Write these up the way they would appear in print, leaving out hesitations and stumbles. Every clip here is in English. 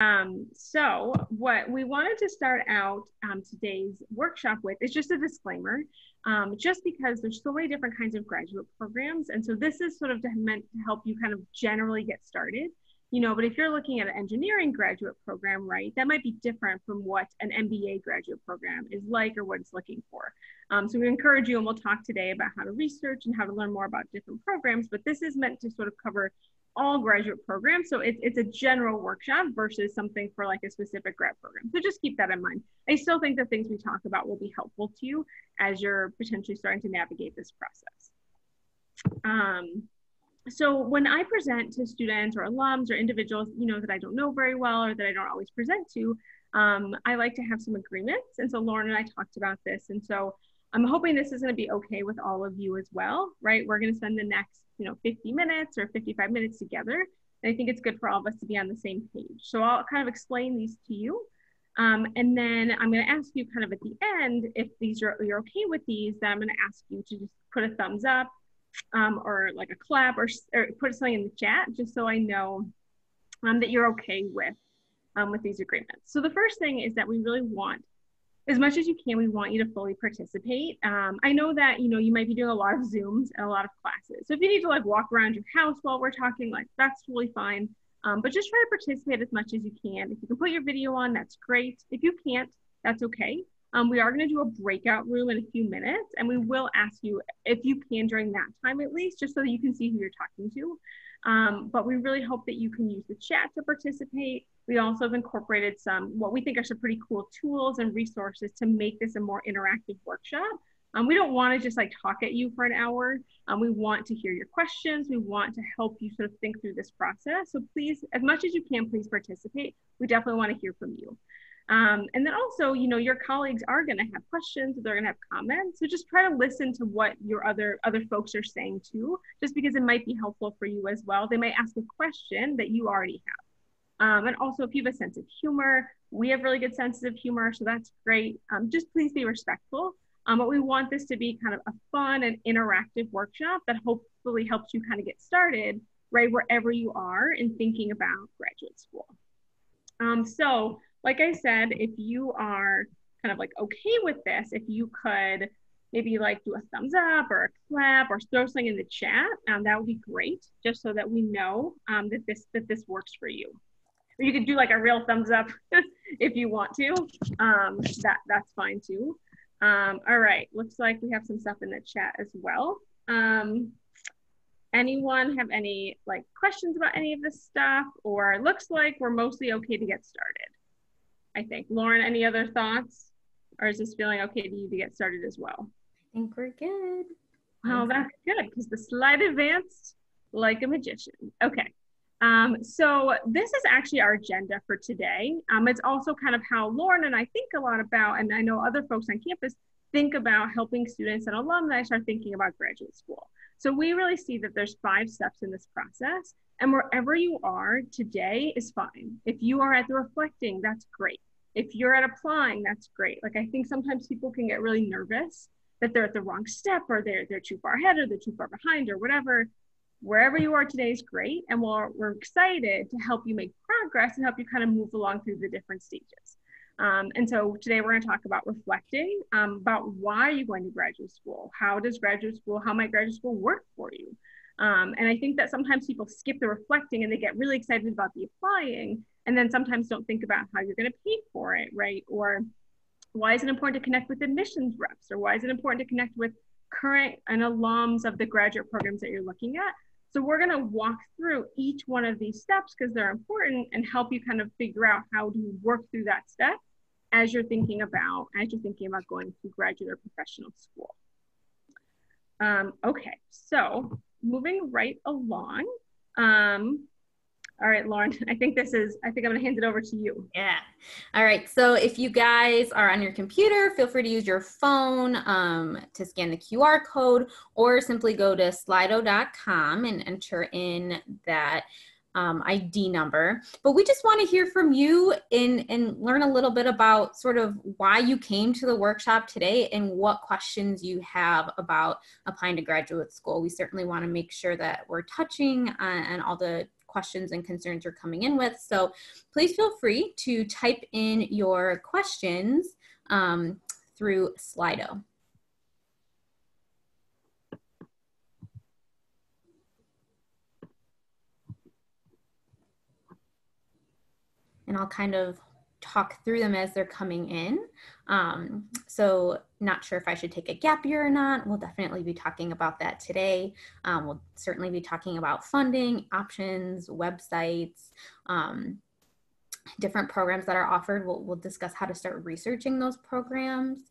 So what we wanted to start out today's workshop with is just a disclaimer, just because there's so many different kinds of graduate programs. And so this is sort of meant to help you kind of generally get started, but if you're looking at an engineering graduate program, right, that might be different from what an MBA graduate program is like or what it's looking for. So we encourage you, and we'll talk today about how to research and how to learn more about different programs, but this is meant to sort of cover all graduate programs. So it's a general workshop versus something for like a specific grad program. So just keep that in mind. I still think the things we talk about will be helpful to you as you're potentially starting to navigate this process. So when I present to students or alums or individuals, that I don't know very well or that I don't always present to, I like to have some agreements. And so Lauren and I talked about this. And so I'm hoping this is going to be okay with all of you as well, right? We're going to spend the next 50 minutes or 55 minutes together. And I think it's good for all of us to be on the same page. So I'll kind of explain these to you. And then I'm going to ask you kind of at the end, if you're okay with these, then I'm going to ask you to just put a thumbs up or like a clap or put something in the chat, just so I know that you're okay with these agreements. So the first thing is that we really want, as much as you can, we want you to fully participate. I know that, you might be doing a lot of Zooms and a lot of classes. So if you need to like walk around your house while we're talking, like that's totally fine. But just try to participate as much as you can. If you can put your video on, that's great. If you can't, that's okay. We are going to do a breakout room in a few minutes, and we will ask you if you can during that time at least, just so that you can see who you're talking to. But we really hope that you can use the chat to participate. We also have incorporated some, what we think are some pretty cool tools and resources to make this a more interactive workshop. We don't want to just like talk at you for an hour. We want to hear your questions. We want to help you sort of think through this process. So please, as much as you can, please participate. We definitely want to hear from you. And then also, your colleagues are going to have questions, they're going to have comments. So just try to listen to what your other folks are saying too, just because it might be helpful for you as well. They might ask a question that you already have. And also, if you have a sense of humor, we have really good senses of humor, so that's great. Just please be respectful. But we want this to be kind of a fun and interactive workshop that hopefully helps you kind of get started right wherever you are in thinking about graduate school. So like I said, if you are kind of like okay with this, if you could maybe like do a thumbs up or a clap or throw something in the chat, that would be great, just so that we know that this works for you. Or you could do like a real thumbs up if you want to. That's fine too. All right, looks like we have some stuff in the chat as well. Anyone have any like questions about any of this stuff? Or it looks like we're mostly okay to get started, I think. Lauren, any other thoughts? Or is this feeling okay to you to get started as well? I think we're good. Well, that's good, because the slide advanced like a magician. Okay. So this is actually our agenda for today. It's also kind of how Lauren and I think a lot about, and I know other folks on campus think about helping students and alumni start thinking about graduate school. So we really see that there's 5 steps in this process, and wherever you are today is fine. If you are at the reflecting, that's great. If you're at applying, that's great. Like, I think sometimes people can get really nervous that they're at the wrong step, or they're too far ahead, or they're too far behind, or whatever. Wherever you are today is great, and we're excited to help you make progress and help you kind of move along through the different stages. And so today we're going to talk about reflecting, about why you're going to graduate school. How might graduate school work for you? And I think that sometimes people skip the reflecting and they get really excited about the applying, and then sometimes don't think about how you're going to pay for it, right? Or why is it important to connect with admissions reps? Or why is it important to connect with current and alums of the graduate programs that you're looking at? So we're going to walk through each one of these steps because they're important, and help you kind of figure out how to work through that step as you're thinking about going to graduate or professional school. Okay, so moving right along. All right, Lauren, I think I'm going to hand it over to you. Yeah. All right. So if you guys are on your computer, feel free to use your phone to scan the QR code, or simply go to slido.com and enter in that ID number. But we just want to hear from you and learn a little bit about sort of why you came to the workshop today and what questions you have about applying to graduate school. We certainly want to make sure that we're touching on all the questions and concerns you're coming in with. So please feel free to type in your questions through Slido. And I'll kind of talk through them as they're coming in. So not sure if I should take a gap year or not. We'll definitely be talking about that today. We'll certainly be talking about funding, options, websites, different programs that are offered. We'll discuss how to start researching those programs.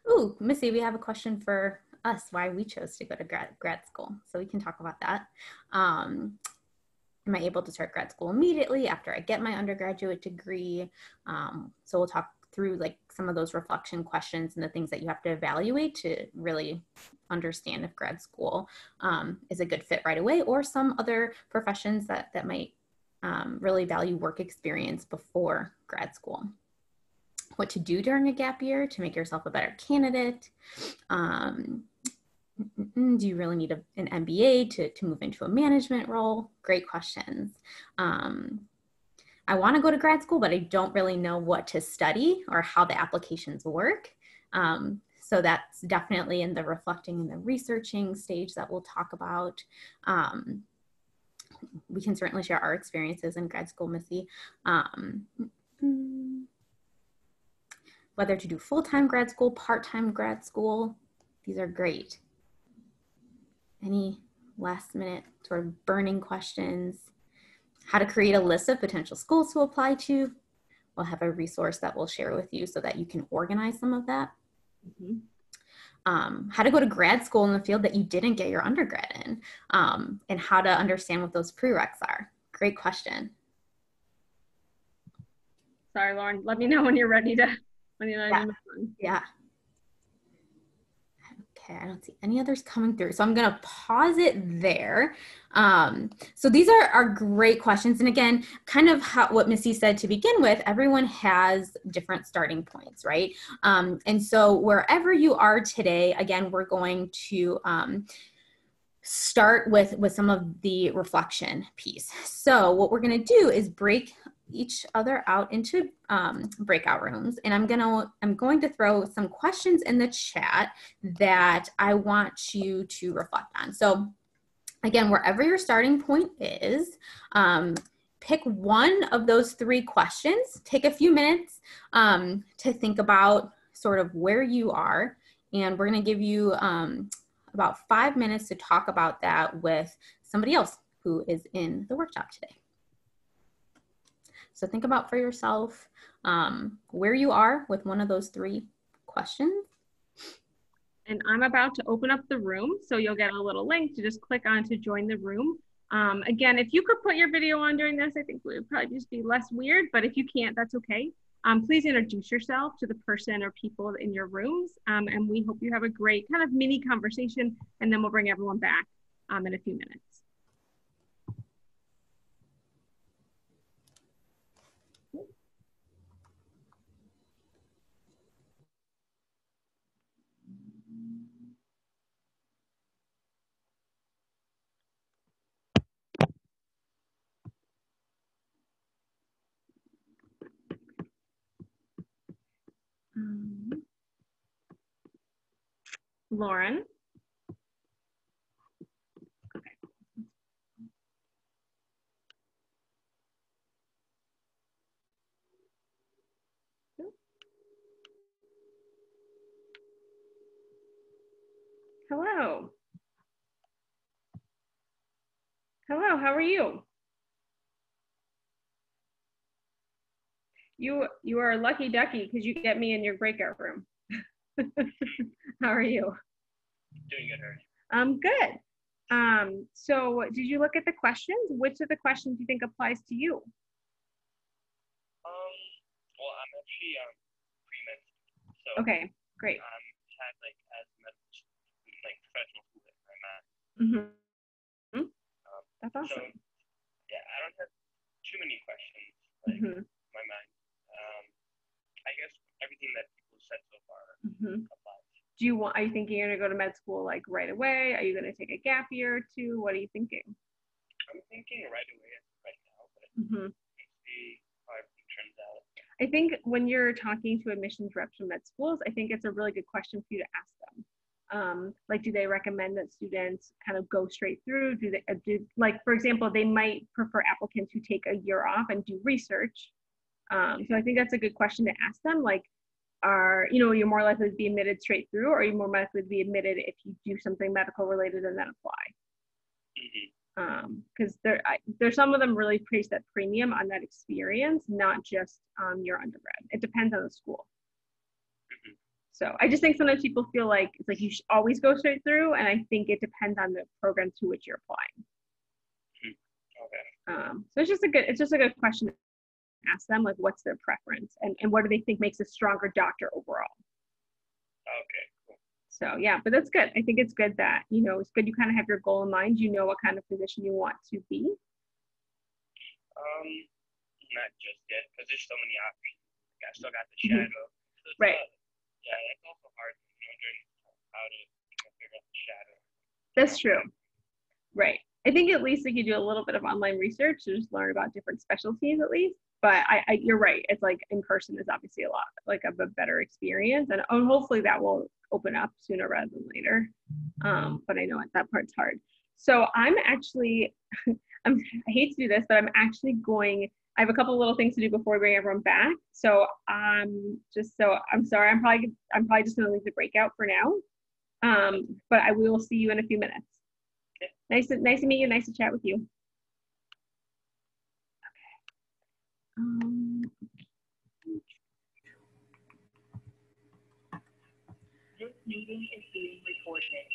Ooh, Missy, we have a question for us, why we chose to go to grad school. So we can talk about that. Am I able to start grad school immediately after I get my undergraduate degree? So we'll talk through like some of those reflection questions and the things that you have to evaluate to really understand if grad school is a good fit right away, or some other professions that might really value work experience before grad school. What to do during a gap year to make yourself a better candidate. Do you really need an MBA to move into a management role? Great questions. I want to go to grad school, but I don't really know what to study or how the applications work. So that's definitely in the reflecting and the researching stage that we'll talk about. We can certainly share our experiences in grad school, Missy. Whether to do full-time grad school, part-time grad school, these are great. Any last minute sort of burning questions? How to create a list of potential schools to apply to. We'll have a resource that we'll share with you so that you can organize some of that. How to go to grad school in the field that you didn't get your undergrad in, and how to understand what those prereqs are. Great question. Sorry, Lauren, let me know when you're ready to, Yeah. Okay, I don't see any others coming through. So I'm going to pause it there. So these are great questions. And again, kind of what Missy said to begin with, everyone has different starting points, right? And so wherever you are today, again, we're going to start with some of the reflection piece. So what we're going to do is break each other out into breakout rooms, and I'm going to throw some questions in the chat that I want you to reflect on. So again, wherever your starting point is, pick one of those three questions. Take a few minutes to think about sort of where you are, and we're going to give you about 5 minutes to talk about that with somebody else who is in the workshop today. So think about for yourself where you are with one of those three questions. And I'm about to open up the room, so you'll get a little link to just click on to join the room. Again, if you could put your video on during this, I think it would probably just be less weird, but if you can't, that's okay. Please introduce yourself to the person or people in your rooms, and we hope you have a great kind of mini conversation, and then we'll bring everyone back in a few minutes. Lauren. Okay. Hello. Hello, how are you? You are a lucky ducky because you get me in your breakout room. How are you? Doing good, Harry. I'm good. So did you look at the questions? Which of the questions do you think applies to you? Well, I'm actually pre-med, so okay, great. had like as medical like professional school that I'm at. That's awesome. So yeah, I don't have too many questions like in my mind. I guess everything that people said so far applies. are you thinking you're going to go to med school like right away? Are you going to take a gap year or two? What are you thinking? I'm thinking right away right now, but see how everything turns out. I think when you're talking to admissions reps from med schools, I think it's a really good question for you to ask them. Like, do they recommend that students kind of go straight through? Like, for example, they might prefer applicants who take a year off and do research. So I think that's a good question to ask them. Like, you're more likely to be admitted straight through, or are you more likely to be admitted if you do something medical related and then apply? Because there's some of them really place that premium on that experience, not just your undergrad. It depends on the school. So I just think sometimes people feel like it's like you should always go straight through, and I think it depends on the program to which you're applying. Okay. So it's just a good question to ask them, like what's their preference and what do they think makes a stronger doctor overall. Okay, cool. So yeah, but that's good. I think it's good that, it's good you kind of have your goal in mind. You know what kind of physician you want to be. Not just yet, because there's so many options. Like, I still got the shadow. So Right. Yeah, it's also hard, learning how to figure out the shadow. That's true. Right. I think at least like you do a little bit of online research to just learn about different specialties at least. But you're right. It's like in person is obviously a lot like of a better experience, and hopefully that will open up sooner rather than later. But I know that part's hard. So I'm actually, I hate to do this, but I'm actually I have a couple little things to do before we bring everyone back. So I'm sorry. I'm probably just gonna leave the breakout for now. But we will see you in a few minutes. Okay. Nice to meet you. Nice to chat with you. This meeting is being recorded.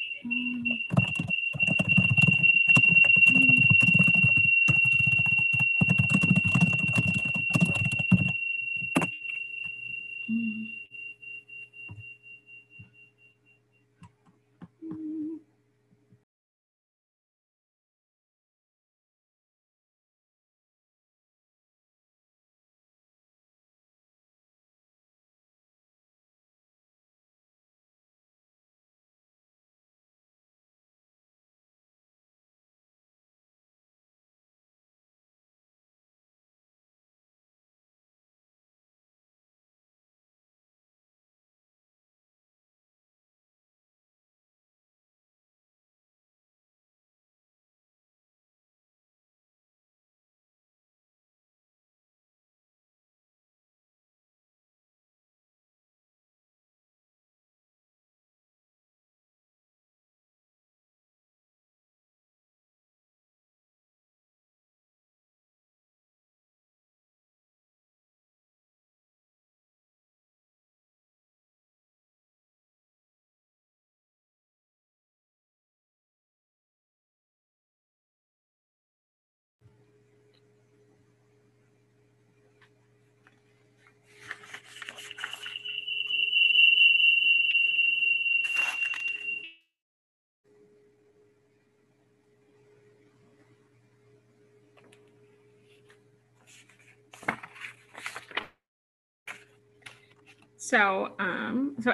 So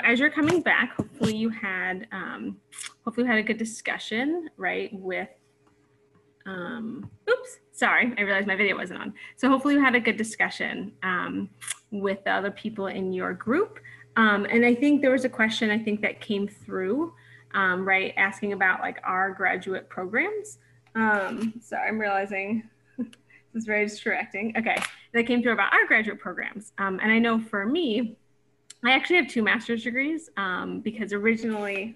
as you're coming back, hopefully you had a good discussion, right? With, oops, sorry, I realized my video wasn't on. So hopefully you had a good discussion with the other people in your group. And I think there was a question that came through, right, asking about like our graduate programs. Sorry, I'm realizing this is very distracting. Okay, that came through about our graduate programs. And I know for me, I actually have 2 master's degrees because originally,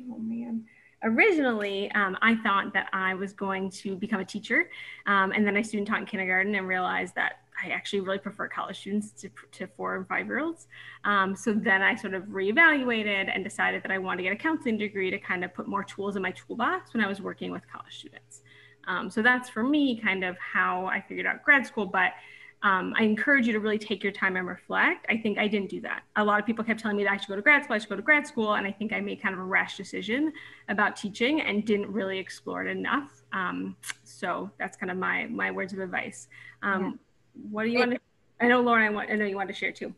I thought that I was going to become a teacher. And then I student taught in kindergarten and realized that I actually really prefer college students to 4 and 5-year-olds. So then I sort of reevaluated and decided that I wanted to get a counseling degree to kind of put more tools in my toolbox when I was working with college students. So that's for me kind of how I figured out grad school. But I encourage you to really take your time and reflect. I think I didn't do that. A lot of people kept telling me that I should go to grad school, and I think I made kind of a rash decision about teaching and didn't really explore it enough. So that's kind of my words of advice. What do you want to, I know, Lauren, I know you want to share too.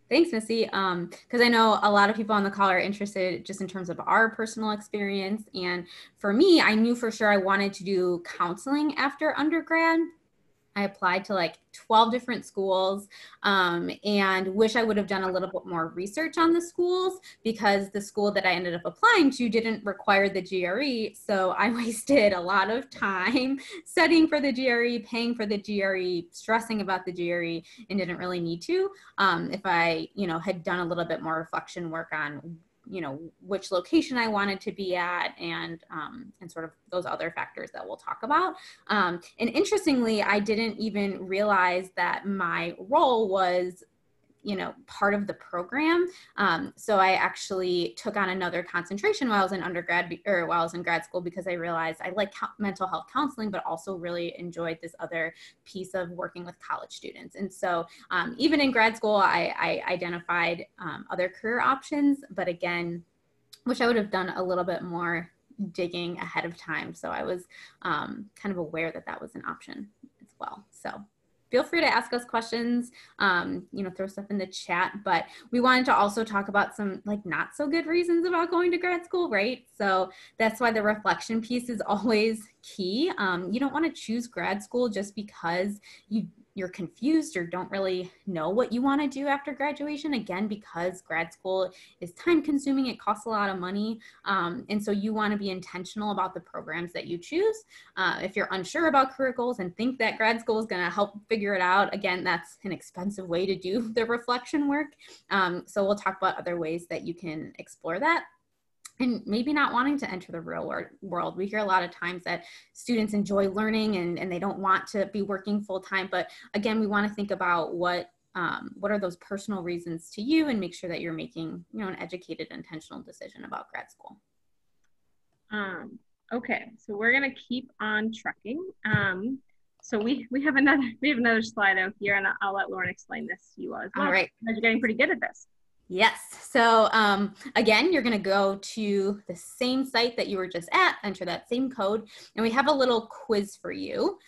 Thanks, Missy. Because I know a lot of people on the call are interested just in terms of our personal experience. And for me, I knew for sure I wanted to do counseling after undergrad. I applied to like 12 different schools and wish I would have done a little bit more research on the schools, because the school that I ended up applying to didn't require the GRE. So I wasted a lot of time studying for the GRE, paying for the GRE, stressing about the GRE, and didn't really need to. If I, had done a little bit more reflection work on which location I wanted to be at, and sort of those other factors that we'll talk about. And interestingly, I didn't even realize that my role was part of the program. So I actually took on another concentration while I was in undergrad, or while I was in grad school, because I realized I like mental health counseling, but also really enjoyed this other piece of working with college students. And so even in grad school, I identified other career options, but again, wish I would have done a little bit more digging ahead of time. So I was kind of aware that that was an option as well. So feel free to ask us questions, throw stuff in the chat, but we wanted to also talk about some like not so good reasons about going to grad school, right? So that's why the reflection piece is always key. You don't want to choose grad school just because you're confused or don't really know what you want to do after graduation. Again, because grad school is time consuming, it costs a lot of money. And so you want to be intentional about the programs that you choose. If you're unsure about career goals and think that grad school is going to help figure it out, again, that's an expensive way to do the reflection work. So we'll talk about other ways that you can explore that. And maybe not wanting to enter the real world. We hear a lot of times that students enjoy learning and they don't want to be working full time. But again, we want to think about what are those personal reasons to you, and make sure that you're making an educated, intentional decision about grad school. Okay, so we're gonna keep on trucking. So we have another slide out here, and I'll let Lauren explain this to you as well. All right, you're getting pretty good at this. Yes. So again, you're going to go to the same site that you were just at, enter that same code, and we have a little quiz for you.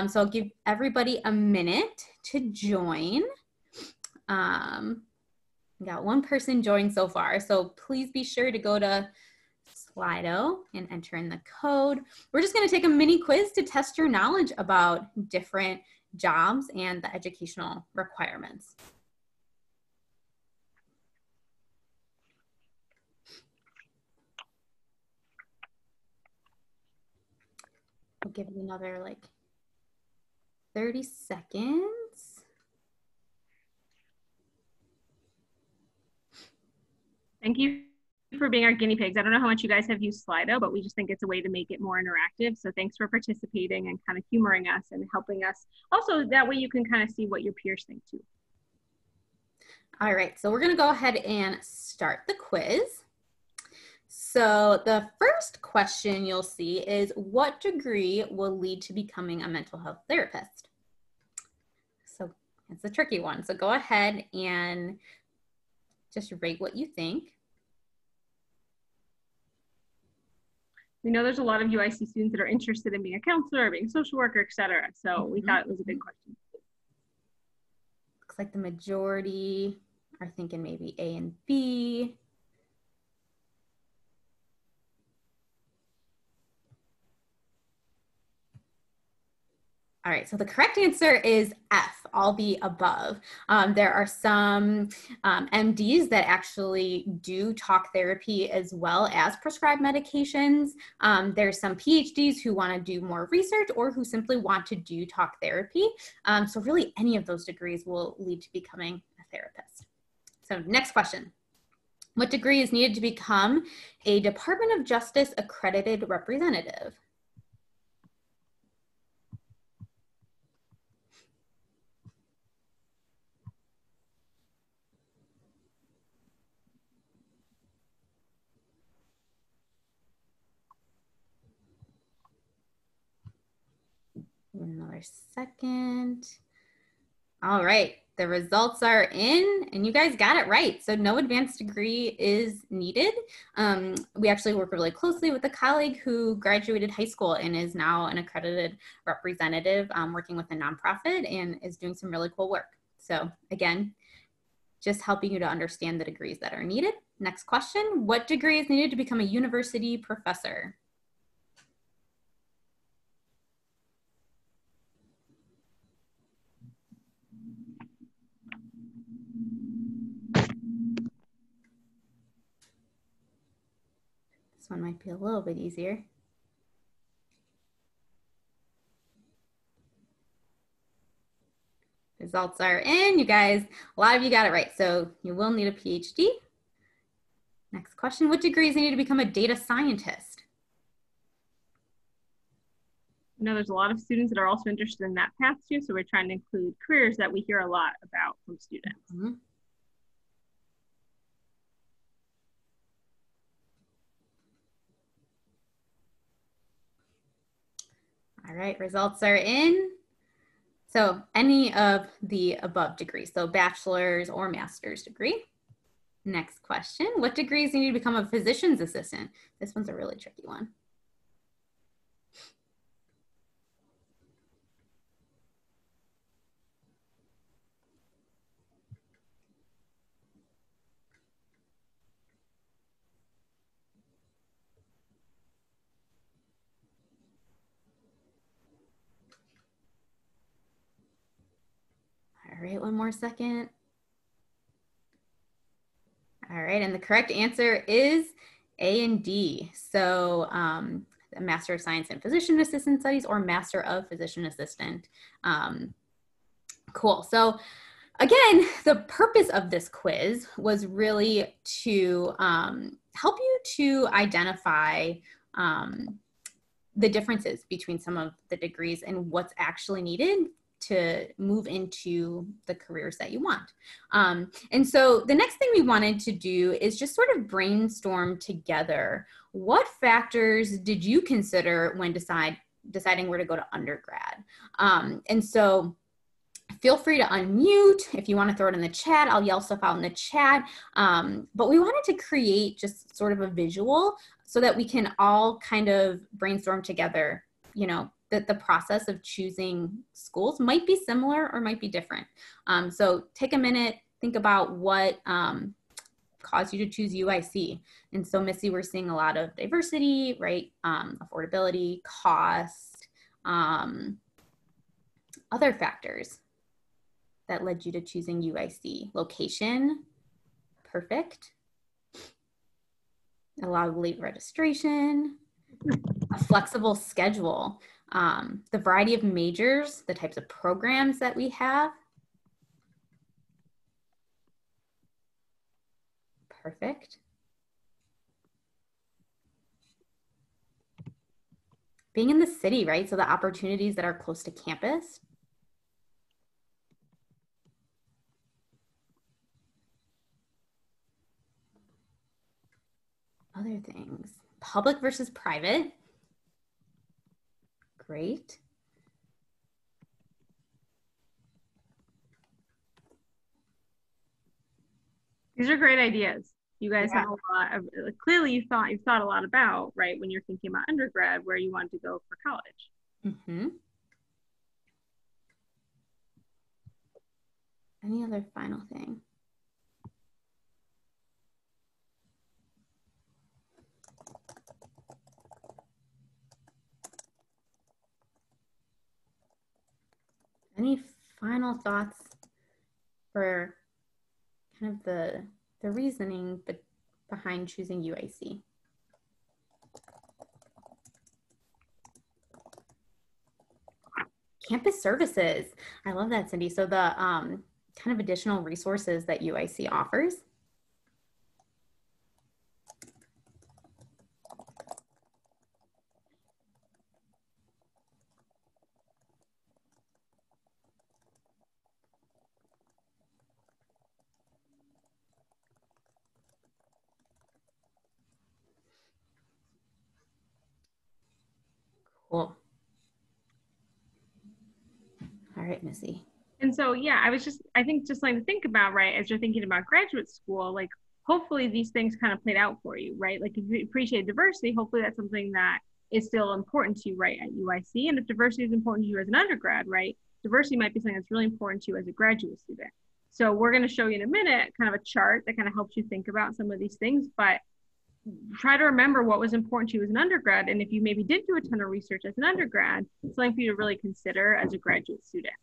So I'll give everybody a minute to join. Got one person joined so far, so please be sure to go to Slido and enter in the code. We're just going to take a mini quiz to test your knowledge about different jobs and the educational requirements. I'll give you another like 30 seconds. Thank you for being our guinea pigs. I don't know how much you guys have used Slido, but we just think it's a way to make it more interactive. So thanks for participating and kind of humoring us and helping us. Also, that way you can kind of see what your peers think too. All right, so we're gonna go ahead and start the quiz. So the first question you'll see is, what degree will lead to becoming a mental health therapist? So it's a tricky one. So go ahead and just rate what you think. We know there's a lot of UIC students that are interested in being a counselor or being a social worker, et cetera. So we thought it was a big question. Looks like the majority are thinking maybe A and B. All right, so the correct answer is F, all the above. There are some MDs that actually do talk therapy as well as prescribe medications. There's some PhDs who want to do more research or who simply want to do talk therapy. So really any of those degrees will lead to becoming a therapist. So next question. What degree is needed to become a Department of Justice accredited representative? Another second. All right, the results are in and you guys got it right. So no advanced degree is needed. We actually work really closely with a colleague who graduated high school and is now an accredited representative working with a nonprofit and is doing some really cool work. So again, just helping you to understand the degrees that are needed. Next question, what degree is needed to become a university professor? This one might be a little bit easier. Results are in, you guys. A lot of you got it right. So you will need a PhD. Next question, what degrees need to become a data scientist? I know there's a lot of students that are also interested in that path too. So we're trying to include careers that we hear a lot about from students. Mm-hmm. All right, results are in. So any of the above degrees, so bachelor's or master's degree. Next question, what degrees need to become a physician's assistant? This one's a really tricky one. All right, one more second. All right, and the correct answer is A and D. So a Master of Science in Physician Assistant Studies or Master of Physician Assistant. Cool. So again, the purpose of this quiz was really to help you to identify the differences between some of the degrees and what's actually needed to move into the careers that you want. And so the next thing we wanted to do is just sort of brainstorm together, what factors did you consider when deciding where to go to undergrad? And so feel free to unmute. If you want to throw it in the chat, I'll yell stuff out in the chat. But we wanted to create just sort of a visual so that we can all kind of brainstorm together, you know, that the process of choosing schools might be similar or might be different. So take a minute, think about what caused you to choose UIC. And so Missy, we're seeing a lot of diversity, right? Affordability, cost, other factors that led you to choosing UIC. Location, perfect. A lot of late registration, a flexible schedule, the variety of majors, the types of programs that we have. Perfect. Being in the city, right? So the opportunities that are close to campus. Other things, public versus private. Great. These are great ideas. You guys have a lot of, clearly you've thought a lot about, right, when you're thinking about undergrad, where you want to go for college. Mm-hmm. Any other final thing? Any final thoughts for kind of the reasoning behind choosing UIC? Campus services. I love that, Cindy. So the kind of additional resources that UIC offers. Cool. All right, Missy. And so, yeah, I think just like to think about, right, as you're thinking about graduate school, like hopefully these things kind of played out for you, right? Like if you appreciate diversity, hopefully that's something that is still important to you, right, at UIC. And if diversity is important to you as an undergrad, right, diversity might be something that's really important to you as a graduate student. So we're going to show you in a minute kind of a chart that kind of helps you think about some of these things, but try to remember what was important to you as an undergrad. And if you maybe did do a ton of research as an undergrad, it's something for you to really consider as a graduate student,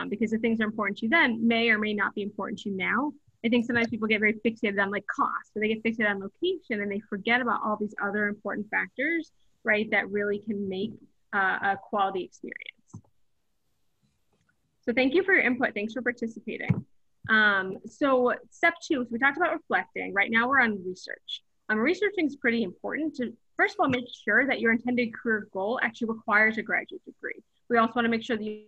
because the things that are important to you then may or may not be important to you now. I think sometimes people get very fixated on like cost, or they get fixated on location, and they forget about all these other important factors, right, that really can make a quality experience. So thank you for your input. Thanks for participating. So step 2, so we talked about reflecting. Right now we're on research. Researching is pretty important to, first of all, make sure that your intended career goal actually requires a graduate degree. We also want to make sure that you have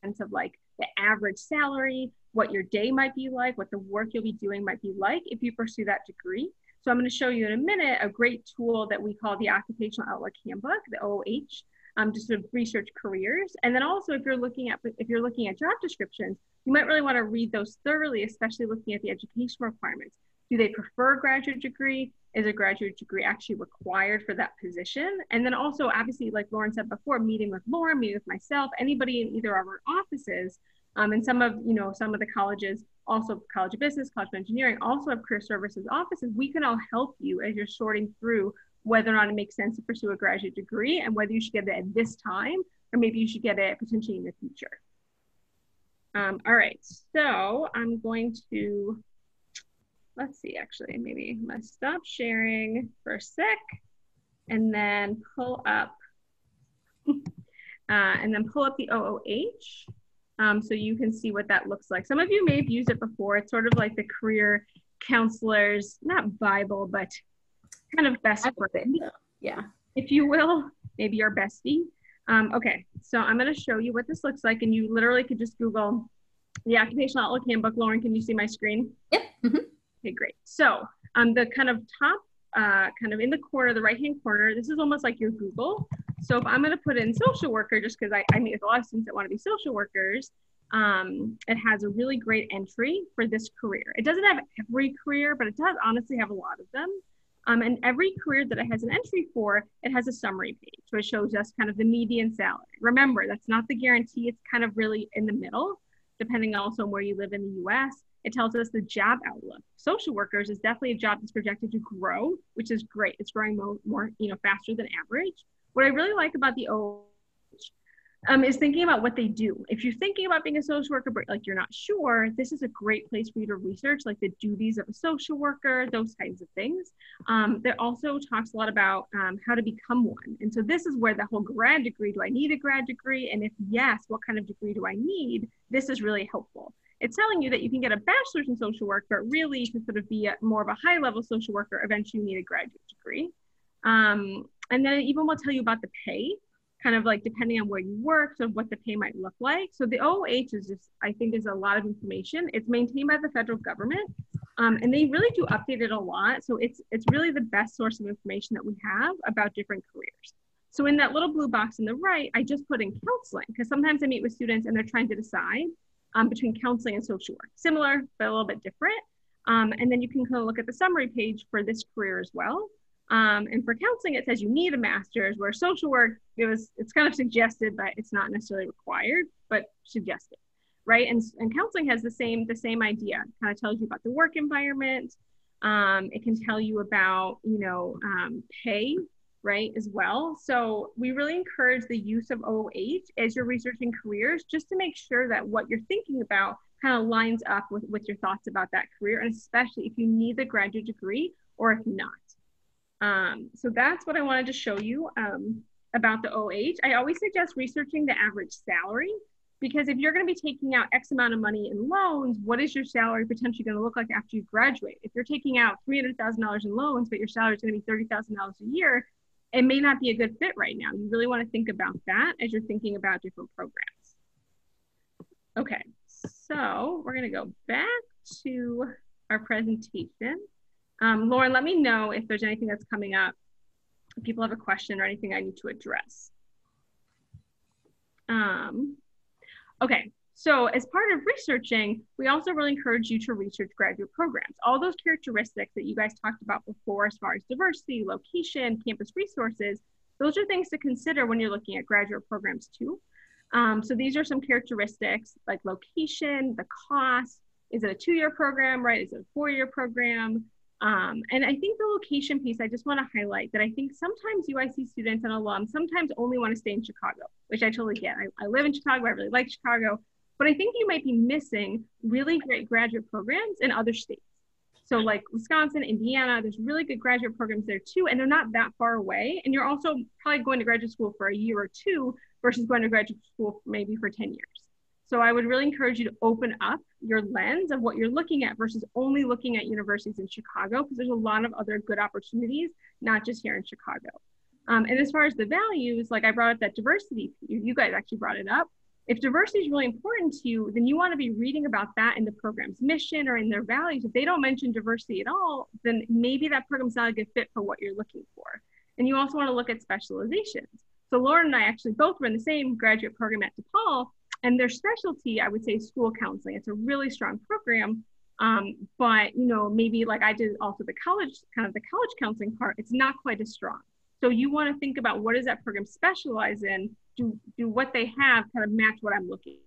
a sense of like the average salary, what your day might be like, what the work you'll be doing might be like if you pursue that degree. So I'm going to show you in a minute a great tool that we call the Occupational Outlook Handbook, the OOH, just to research careers. And then also if you're looking at job descriptions, you might really want to read those thoroughly, especially looking at the education requirements. Do they prefer a graduate degree? Is a graduate degree actually required for that position? And then also, obviously, like Lauren said before, meeting with Lauren, meeting with myself, anybody in either of our offices, and some of the colleges, also College of Business, College of Engineering, also have career services offices. We can all help you as you're sorting through whether or not it makes sense to pursue a graduate degree and whether you should get it at this time, or maybe you should get it potentially in the future. All right, so I'm going to, let's see, actually, maybe I'm gonna stop sharing for a sec and then pull up the OOH so you can see what that looks like. Some of you may have used it before. It's sort of like the career counselor's, not Bible, but kind of best friend, yeah, if you will, maybe your bestie. Okay, so I'm gonna show you what this looks like, and you literally could just Google the Occupational Outlook Handbook. Lauren, can you see my screen? Yep. Mm-hmm. Okay, great. So the kind of top, kind of in the corner, the right-hand corner, this is almost like your Google. So if I'm gonna put in social worker, just because I meet with a lot of students that wanna be social workers, it has a really great entry for this career. It doesn't have every career, but it does honestly have a lot of them. And every career that it has an entry for, it has a summary page. So it shows us kind of the median salary. Remember, that's not the guarantee. It's kind of really in the middle, depending also on where you live in the US. It tells us the job outlook. Social workers is definitely a job that's projected to grow, which is great. It's growing more faster than average. What I really like about the OOH is thinking about what they do. If you're thinking about being a social worker, but like you're not sure, this is a great place for you to research like the duties of a social worker, those kinds of things. That also talks a lot about how to become one. And so this is where the whole grad degree, do I need a grad degree? And if yes, what kind of degree do I need? This is really helpful. It's telling you that you can get a bachelor's in social work, but really to sort of be more of a high level social worker, eventually you need a graduate degree. And then it even will tell you about the pay, kind of like depending on where you work, so what the pay might look like. So the OOH is just, I think there's a lot of information. It's maintained by the federal government, and they really do update it a lot. So it's really the best source of information that we have about different careers. So in that little blue box on the right, I just put in counseling, because sometimes I meet with students and they're trying to decide between counseling and social work. Similar, but a little bit different. And then you can kind of look at the summary page for this career as well. And for counseling, it says you need a master's, where social work, it's kind of suggested, but it's not necessarily required, but suggested, right? And counseling has the same idea. It kind of tells you about the work environment. It can tell you about, pay, right, as well. So we really encourage the use of OOH as you're researching careers, just to make sure that what you're thinking about kind of lines up with your thoughts about that career, and especially if you need the graduate degree or if not. So that's what I wanted to show you about the OOH. I always suggest researching the average salary, because if you're going to be taking out X amount of money in loans, what is your salary potentially going to look like after you graduate? If you're taking out $300,000 in loans, but your salary is going to be $30,000 a year, it may not be a good fit right now. You really want to think about that as you're thinking about different programs. Okay, so we're going to go back to our presentation. Lauren, let me know if there's anything that's coming up, if people have a question or anything I need to address. Okay, so as part of researching, we also really encourage you to research graduate programs. All those characteristics that you guys talked about before, as far as diversity, location, campus resources, those are things to consider when you're looking at graduate programs too. So these are some characteristics like location, the cost. is it a 2-year program, right? Is it a 4-year program? And I think the location piece, I just want to highlight that I think sometimes UIC students and alums sometimes only want to stay in Chicago, which I totally get. I live in Chicago, I really like Chicago, but I think you might be missing really great graduate programs in other states. So like Wisconsin, Indiana, there's really good graduate programs there too, and they're not that far away. And you're also probably going to graduate school for a year or two versus going to graduate school maybe for 10 years. So I would really encourage you to open up your lens of what you're looking at versus only looking at universities in Chicago, because there's a lot of other good opportunities, not just here in Chicago. And as far as the values, like I brought up that diversity, you guys actually brought it up. If diversity is really important to you, then you want to be reading about that in the program's mission or in their values. If they don't mention diversity at all, then maybe that program's not a good fit for what you're looking for. And you also want to look at specializations. So Lauren and I actually both were in the same graduate program at DePaul, and their specialty, I would say, is school counseling. It's a really strong program, but maybe like I did also the college counseling part, it's not quite as strong. So you want to think about what does that program specialize in? Do what they have kind of match what I'm looking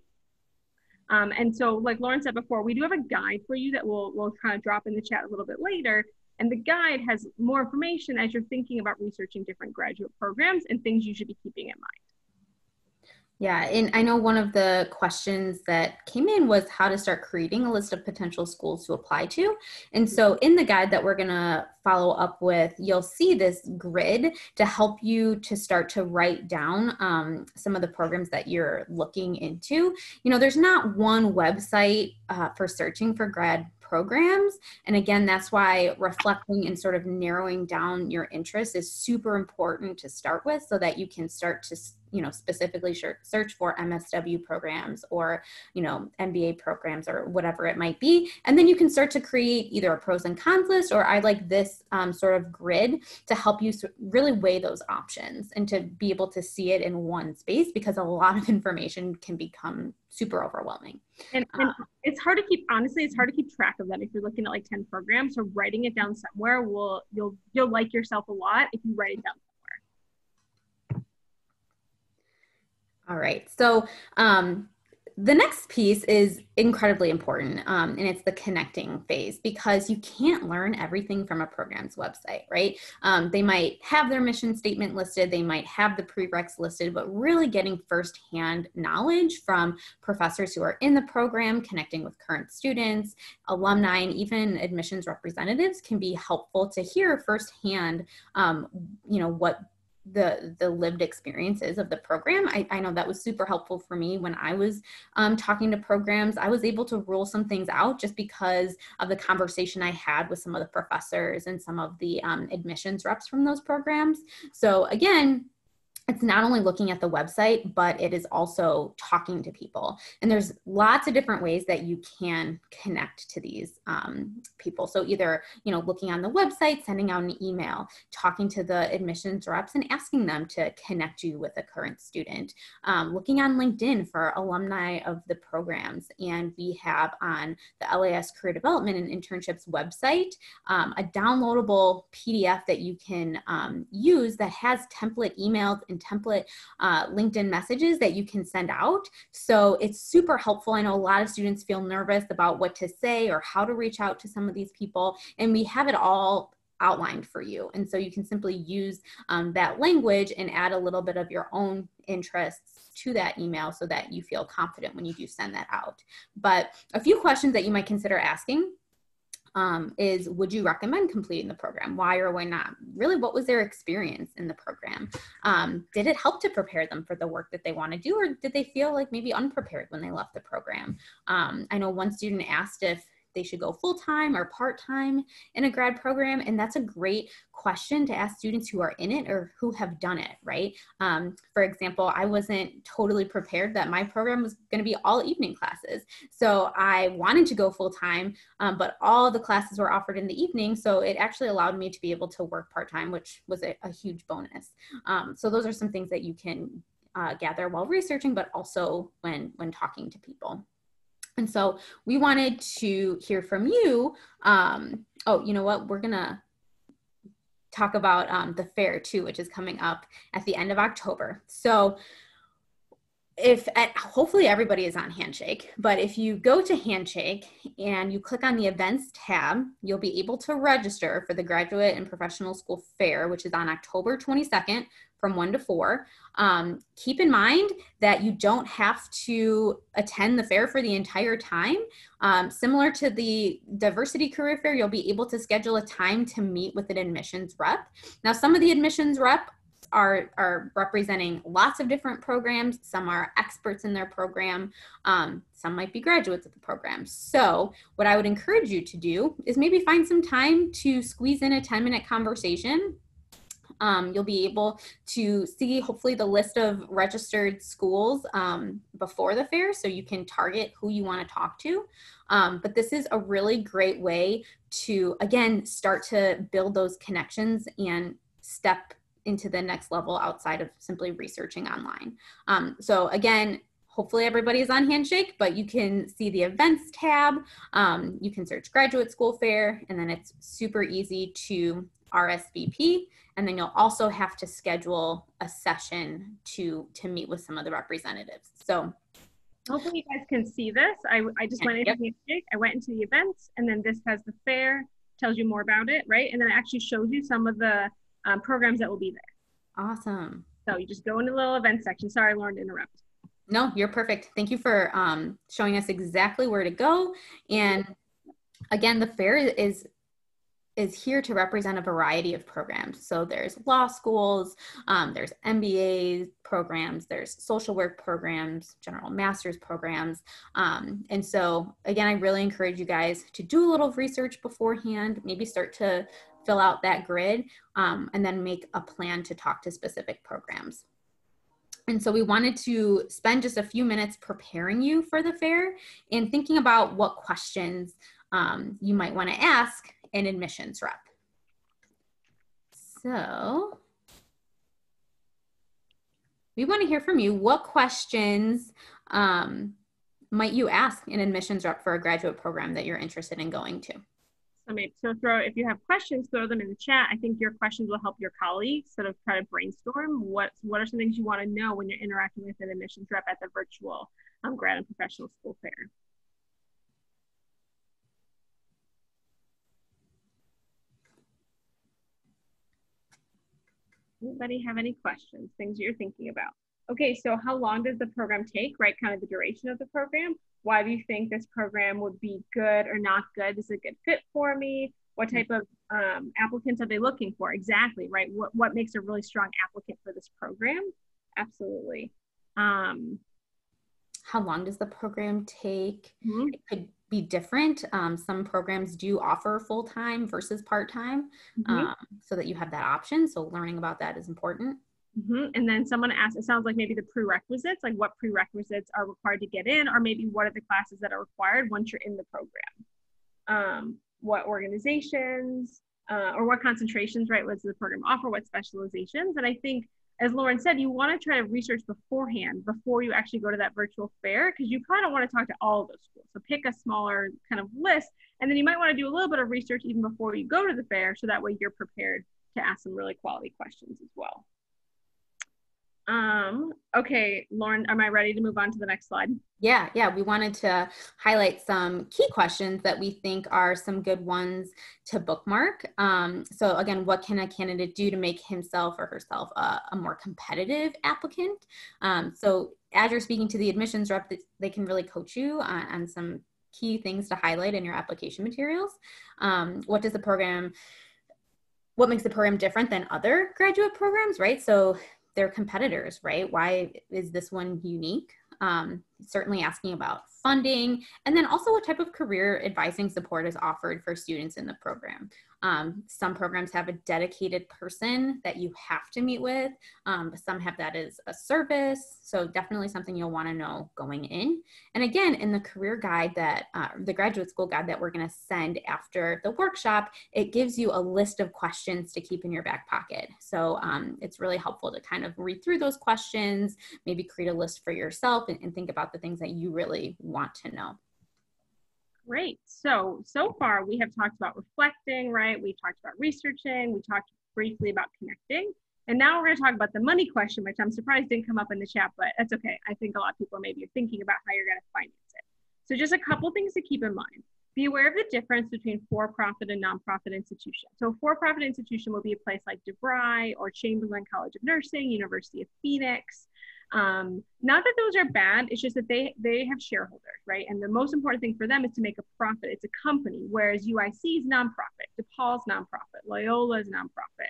at? And so like Lauren said before, we do have a guide for you that we'll kind of drop in the chat a little bit later. And the guide has more information as you're thinking about researching different graduate programs and things you should be keeping in mind. Yeah, and I know one of the questions that came in was how to start creating a list of potential schools to apply to. And so in the guide that we're gonna follow up with, you'll see this grid to help you to start to write down some of the programs that you're looking into. There's not one website for searching for grad programs. And again, that's why reflecting and sort of narrowing down your interests is super important to start with, so that you can start to specifically search for MSW programs or, MBA programs or whatever it might be. And then you can start to create either a pros and cons list, or I like this sort of grid to help you really weigh those options and to be able to see it in one space, because a lot of information can become super overwhelming. And it's hard to keep, honestly, it's hard to keep track of them if you're looking at like 10 programs. So writing it down somewhere you'll like yourself a lot if you write it down somewhere. All right, so the next piece is incredibly important, and it's the connecting phase, because you can't learn everything from a program's website, right? They might have their mission statement listed, they might have the prereqs listed, but really getting firsthand knowledge from professors who are in the program, connecting with current students, alumni, and even admissions representatives can be helpful to hear firsthand, what the lived experiences of the program. I know that was super helpful for me when I was talking to programs. I was able to rule some things out just because of the conversation I had with some of the professors and some of the admissions reps from those programs. So again, it's not only looking at the website, but it is also talking to people. And there's lots of different ways that you can connect to these people. So either, looking on the website, sending out an email, talking to the admissions reps and asking them to connect you with a current student, looking on LinkedIn for alumni of the programs. And we have on the LAS Career Development and Internships website, a downloadable PDF that you can use that has template emails and template LinkedIn messages that you can send out. So it's super helpful. I know a lot of students feel nervous about what to say or how to reach out to some of these people, and we have it all outlined for you. And so you can simply use that language and add a little bit of your own interests to that email so that you feel confident when you do send that out. But a few questions that you might consider asking is, would you recommend completing the program? Why or why not? Really, what was their experience in the program? Did it help to prepare them for the work that they want to do, or did they feel like maybe unprepared when they left the program? I know one student asked if they should go full-time or part-time in a grad program, and that's a great question to ask students who are in it or who have done it, right? For example, I wasn't totally prepared that my program was going to be all evening classes. So I wanted to go full-time, but all the classes were offered in the evening. So it actually allowed me to be able to work part-time, which was a huge bonus. So those are some things that you can gather while researching, but also when talking to people. And so we wanted to hear from you. Oh, you know what? We're going to talk about the fair too, which is coming up at the end of October. So hopefully everybody is on Handshake, but if you go to Handshake and you click on the events tab, you'll be able to register for the Graduate and Professional School Fair, which is on October 22nd from 1 to 4. Keep in mind that you don't have to attend the fair for the entire time. Similar to the Diversity Career Fair, you'll be able to schedule a time to meet with an admissions rep. Now, some of the admissions rep are representing lots of different programs. Some are experts in their program. Some might be graduates of the program. So what I would encourage you to do is maybe find some time to squeeze in a 10-minute conversation. You'll be able to see hopefully the list of registered schools before the fair, so you can target who you want to talk to. But this is a really great way to, again, start to build those connections and step into the next level outside of simply researching online. So again, hopefully everybody is on Handshake, but you can see the events tab. You can search Graduate School Fair, and then it's super easy to RSVP. And then you'll also have to schedule a session to meet with some of the representatives. So hopefully you guys can see this. I just went into Handshake, I went into the events, and then this has the fair, tells you more about it, right? And then it actually shows you some of the programs that will be there. Awesome. So you just go into the little event section. Sorry, Lauren, to interrupt. No, you're perfect. Thank you for showing us exactly where to go. And again, the fair is here to represent a variety of programs. So there's law schools, there's MBA programs, there's social work programs, general master's programs. And so again, I really encourage you guys to do a little research beforehand, maybe start to fill out that grid, and then make a plan to talk to specific programs. And so we wanted to spend just a few minutes preparing you for the fair and thinking about what questions you might want to ask an admissions rep. So we want to hear from you. What questions might you ask an admissions rep for a graduate program that you're interested in going to? So if you have questions, throw them in the chat. I think your questions will help your colleagues sort of try to brainstorm what are some things you want to know when you're interacting with an admissions rep at the virtual grad and professional school fair. Anybody have any questions, things you're thinking about? Okay, so how long does the program take, right? Kind of the duration of the program. Why do you think this program would be good or not good? Is it a good fit for me? What type of applicants are they looking for? Exactly, right? What makes a really strong applicant for this program? Absolutely. How long does the program take? Mm-hmm. It could be different. Some programs do offer full-time versus part-time, Mm-hmm. so that you have that option. So learning about that is important. Mm-hmm. And then someone asked, it sounds like maybe the prerequisites, like what prerequisites are required to get in, or maybe what are the classes that are required once you're in the program? What organizations or what concentrations, right? What does the program offer? What specializations? And I think, as Lauren said, you want to try to research beforehand before you actually go to that virtual fair, because you probably don't want to talk to all of those schools. So pick a smaller kind of list, and then you might want to do a little bit of research even before you go to the fair, so that way you're prepared to ask some really quality questions as well. Okay, Lauren, am I ready to move on to the next slide? Yeah, we wanted to highlight some key questions that we think are some good ones to bookmark. So again, what can a candidate do to make himself or herself a more competitive applicant? So as you're speaking to the admissions rep, they can really coach you on some key things to highlight in your application materials. What makes the program different than other graduate programs, right? So they're competitors, right? Why is this one unique? Certainly asking about funding, and then also what type of career advising support is offered for students in the program. Some programs have a dedicated person that you have to meet with, but some have that as a service. So definitely something you'll want to know going in. And again, in the career guide the graduate school guide that we're going to send after the workshop, it gives you a list of questions to keep in your back pocket. So it's really helpful to kind of read through those questions, maybe create a list for yourself and think about the things that you really want to know. Great. So far we have talked about reflecting, right? We talked about researching. We talked briefly about connecting. And now we're going to talk about the money question, which I'm surprised didn't come up in the chat, but that's okay. I think a lot of people maybe are thinking about how you're going to finance it. So just a couple things to keep in mind. Be aware of the difference between for-profit and nonprofit institutions. So for-profit institution will be a place like DeVry or Chamberlain College of Nursing, University of Phoenix. Not that those are bad, it's just that they have shareholders, right? And the most important thing for them is to make a profit. It's a company, whereas UIC is nonprofit, DePaul's nonprofit, Loyola's nonprofit.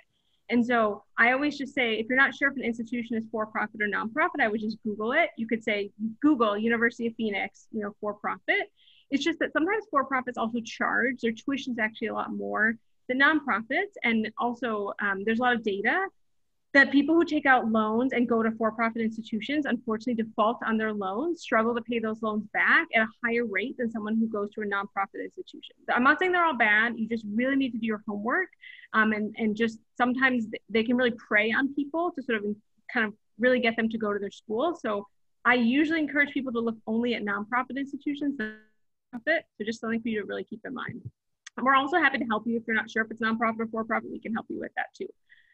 And so I always just say, if you're not sure if an institution is for-profit or nonprofit, I would just Google it. You could say, Google University of Phoenix, for-profit. It's just that sometimes for-profits also charge. Their tuition is actually a lot more than nonprofits. And also there's a lot of data that people who take out loans and go to for-profit institutions, unfortunately default on their loans, struggle to pay those loans back at a higher rate than someone who goes to a nonprofit institution. So I'm not saying they're all bad. You just really need to do your homework. And just sometimes they can really prey on people to sort of kind of really get them to go to their school. So I usually encourage people to look only at nonprofit institutions. So just something for you to really keep in mind. And we're also happy to help you if you're not sure if it's nonprofit or for-profit. We can help you with that too.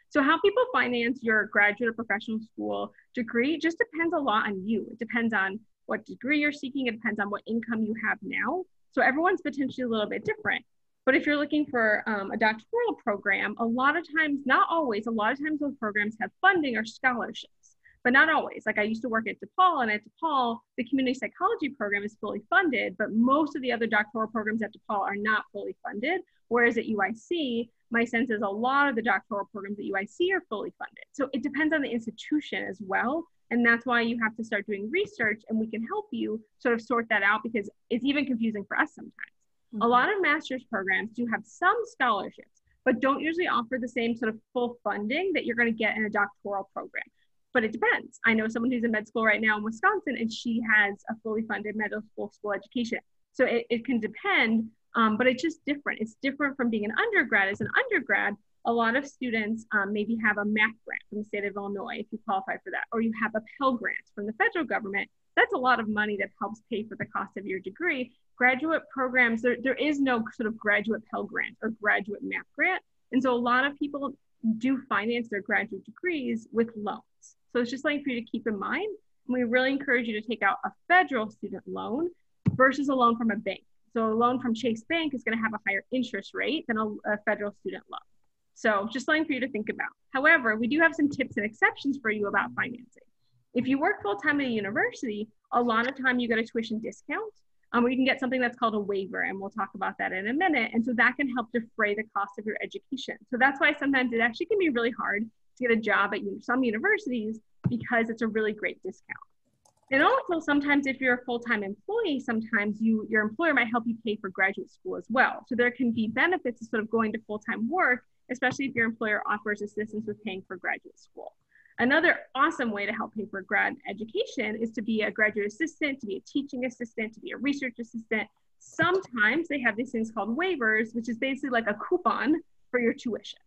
So how people finance your graduate or professional school degree just depends a lot on you. It depends on what degree you're seeking. It depends on what income you have now. So everyone's potentially a little bit different. But if you're looking for a doctoral program, a lot of times, not always, a lot of times those programs have funding or scholarships, but not always. Like I used to work at DePaul, and at DePaul, the community psychology program is fully funded, but most of the other doctoral programs at DePaul are not fully funded. Whereas at UIC, my sense is a lot of the doctoral programs at UIC are fully funded. So it depends on the institution as well. And that's why you have to start doing research, and we can help you sort of sort that out, because it's even confusing for us sometimes. Mm-hmm. A lot of master's programs do have some scholarships, but don't usually offer the same sort of full funding that you're going to get in a doctoral program. But it depends. I know someone who's in med school right now in Wisconsin, and she has a fully funded medical school education. So it can depend. But it's just different. It's different from being an undergrad. As an undergrad, a lot of students maybe have a MAC grant from the state of Illinois if you qualify for that, or you have a Pell Grant from the federal government. That's a lot of money that helps pay for the cost of your degree. Graduate programs, there is no sort of graduate Pell Grant or graduate MAC grant. And so a lot of people do finance their graduate degrees with loans. So it's just something for you to keep in mind. And we really encourage you to take out a federal student loan versus a loan from a bank. So a loan from Chase Bank is going to have a higher interest rate than a federal student loan. So just something for you to think about. However, we do have some tips and exceptions for you about financing. If you work full-time at a university, a lot of time you get a tuition discount, or you can get something that's called a waiver, and we'll talk about that in a minute. And so that can help defray the cost of your education. So that's why sometimes it actually can be really hard to get a job at some universities, because it's a really great discount. And also sometimes if you're a full-time employee, sometimes your employer might help you pay for graduate school as well. So there can be benefits to sort of going to full-time work, especially if your employer offers assistance with paying for graduate school. Another awesome way to help pay for grad education is to be a graduate assistant, to be a teaching assistant, to be a research assistant. Sometimes they have these things called waivers, which is basically like a coupon for your tuition.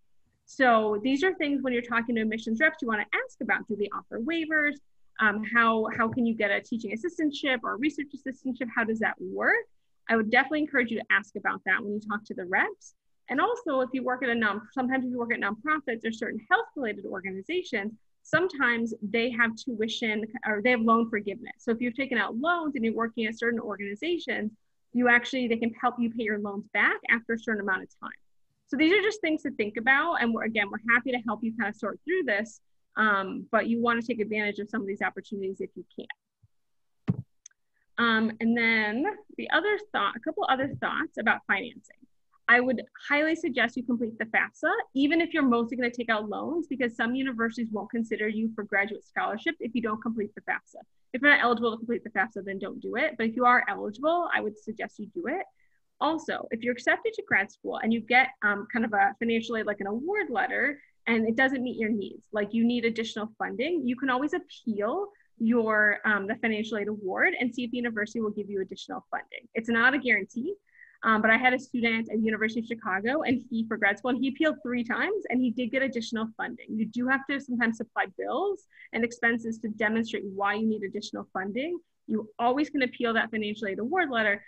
So these are things when you're talking to admissions reps you want to ask about. Do they offer waivers? How can you get a teaching assistantship or a research assistantship? How does that work? I would definitely encourage you to ask about that when you talk to the reps. And also if you work at sometimes if you work at nonprofits or certain health-related organizations, sometimes they have tuition or they have loan forgiveness. So if you've taken out loans and you're working at certain organizations, they can help you pay your loans back after a certain amount of time. So these are just things to think about. And we're happy to help you kind of sort through this. But you want to take advantage of some of these opportunities if you can. And then a couple other thoughts about financing. I would highly suggest you complete the FAFSA, even if you're mostly going to take out loans, because some universities won't consider you for graduate scholarships if you don't complete the FAFSA. If you're not eligible to complete the FAFSA, then don't do it. But if you are eligible, I would suggest you do it. Also, if you're accepted to grad school and you get kind of a financial aid, like an award letter, and it doesn't meet your needs, like you need additional funding, you can always appeal your the financial aid award and see if the university will give you additional funding. It's not a guarantee, but I had a student at the University of Chicago, and for grad school, and he appealed 3 times, and he did get additional funding. You do have to sometimes supply bills and expenses to demonstrate why you need additional funding. You always can appeal that financial aid award letter.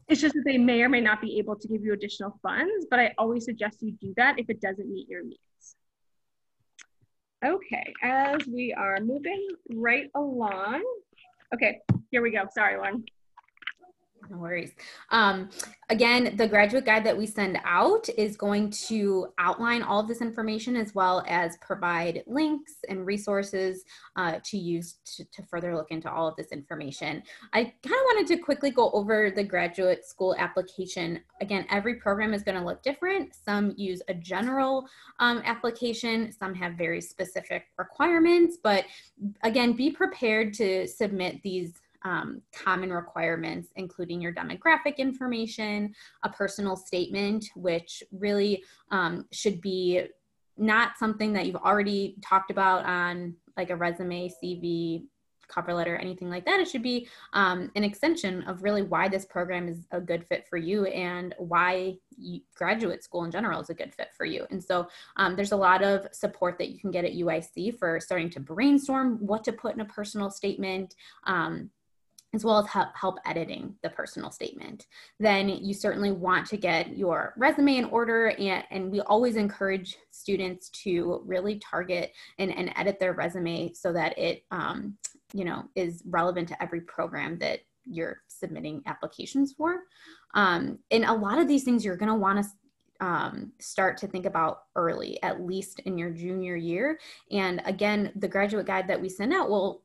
It's just that they may or may not be able to give you additional funds, but I always suggest you do that if it doesn't meet your needs. Okay, as we are moving right along. Okay, here we go. Sorry, Lauren. No worries. Again, the graduate guide that we send out is going to outline all of this information as well as provide links and resources to use to further look into all of this information. I kind of wanted to quickly go over the graduate school application. Again, every program is going to look different. Some use a general application, some have very specific requirements, but again, be prepared to submit these common requirements, including your demographic information, a personal statement, which really should be not something that you've already talked about on like a resume, CV, cover letter, anything like that. It should be an extension of really why this program is a good fit for you and why graduate school in general is a good fit for you. And so there's a lot of support that you can get at UIC for starting to brainstorm what to put in a personal statement, as well as help editing the personal statement. Then you certainly want to get your resume in order, and we always encourage students to really target and edit their resume so that it is relevant to every program that you're submitting applications for. And a lot of these things you're going to want to start to think about early, at least in your junior year. And again, the graduate guide that we send out will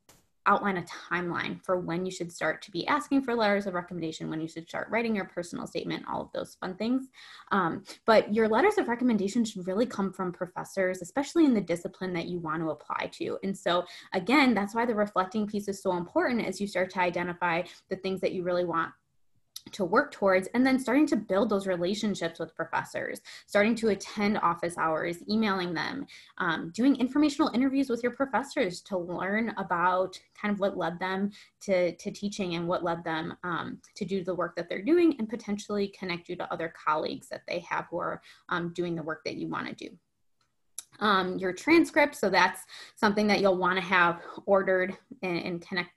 outline a timeline for when you should start to be asking for letters of recommendation, when you should start writing your personal statement, all of those fun things. But your letters of recommendation should really come from professors, especially in the discipline that you want to apply to. And so again, that's why the reflecting piece is so important as you start to identify the things that you really want to work towards, and then starting to build those relationships with professors, starting to attend office hours, emailing them, doing informational interviews with your professors to learn about kind of what led them to teaching and what led them to do the work that they're doing, and potentially connect you to other colleagues that they have who are doing the work that you want to do. Your transcript, so that's something that you'll want to have ordered and connect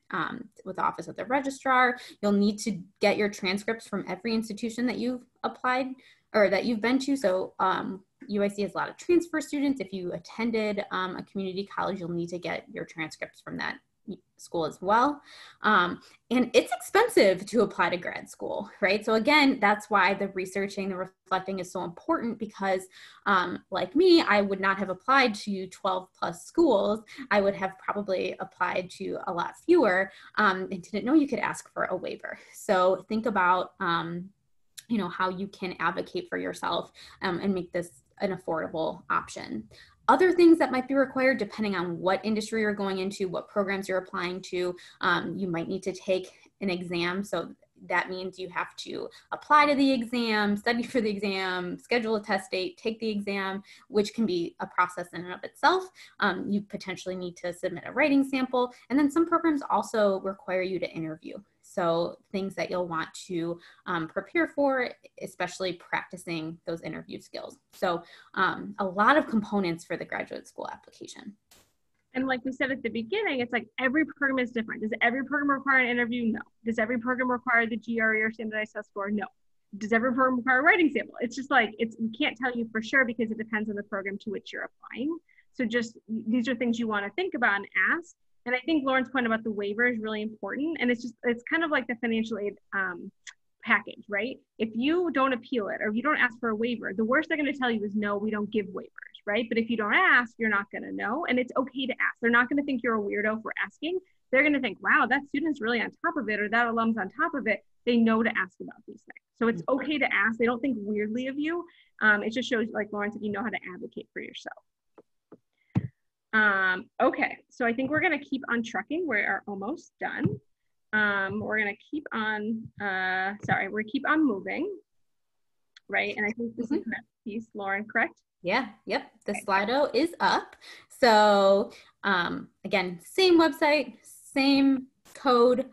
with the Office of the Registrar. You'll need to get your transcripts from every institution that you've applied or that you've been to. So UIC has a lot of transfer students. If you attended a community college, you'll need to get your transcripts from that school as well. And it's expensive to apply to grad school, right? So again, that's why the researching, the reflecting is so important, because like me, I would not have applied to 12 plus schools. I would have probably applied to a lot fewer and didn't know you could ask for a waiver. So think about how you can advocate for yourself and make this an affordable option. Other things that might be required depending on what industry you're going into, what programs you're applying to, you might need to take an exam. So that means you have to apply to the exam, study for the exam, schedule a test date, take the exam, which can be a process in and of itself. You potentially need to submit a writing sample. And then some programs also require you to interview. So things that you'll want to prepare for, especially practicing those interview skills. So a lot of components for the graduate school application. And like we said at the beginning, it's like every program is different. Does every program require an interview? No. Does every program require the GRE or standardized test score? No. Does every program require a writing sample? It's just like, we can't tell you for sure because it depends on the program to which you're applying. So just, these are things you want to think about and ask. And I think Lauren's point about the waiver is really important. And it's kind of like the financial aid package, right? If you don't appeal it or if you don't ask for a waiver, the worst they're going to tell you is no, we don't give waivers, right? But if you don't ask, you're not going to know. And it's okay to ask. They're not going to think you're a weirdo for asking. They're going to think, wow, that student's really on top of it, or that alum's on top of it. They know to ask about these things. So it's okay to ask. They don't think weirdly of you. It just shows, like Lauren said, you know how to advocate for yourself. Okay, so I think we're going to keep on trucking. We are almost done. We're going to keep on, we keep on moving, right? And I think this is the next piece, Lauren, correct? Yeah, yep, the Slido is up. So again, same website, same code.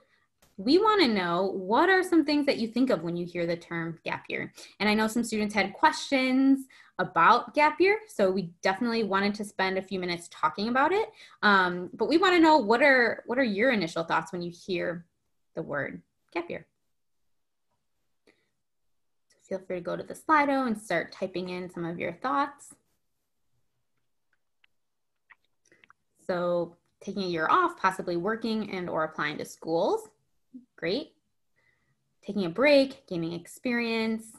We want to know, what are some things that you think of when you hear the term gap year? And I know some students had questions about gap year, so we definitely wanted to spend a few minutes talking about it. But we want to know, what are your initial thoughts when you hear the word gap year? So feel free to go to the Slido and start typing in some of your thoughts. So taking a year off, possibly working and or applying to schools. Great. Taking a break, gaining experience,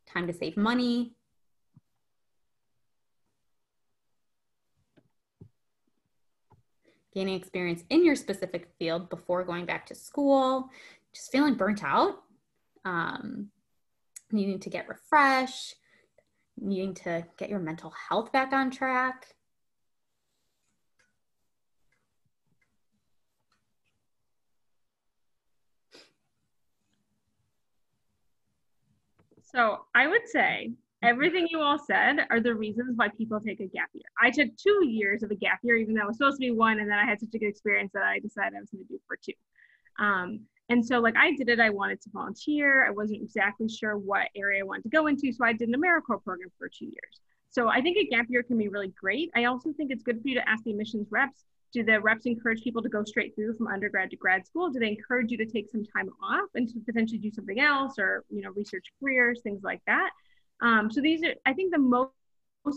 time to save money. Gaining experience in your specific field before going back to school, just feeling burnt out, needing to get refreshed, needing to get your mental health back on track. So I would say everything you all said are the reasons why people take a gap year. I took 2 years of a gap year, even though it was supposed to be one, and then I had such a good experience that I decided I was going to do for 2. And so like I did it, I wanted to volunteer. I wasn't exactly sure what area I wanted to go into. So I did an AmeriCorps program for 2 years. So I think a gap year can be really great. I also think it's good for you to ask the admissions reps, do the reps encourage people to go straight through from undergrad to grad school? Do they encourage you to take some time off and to potentially do something else or, research careers, things like that? So these are, I think the most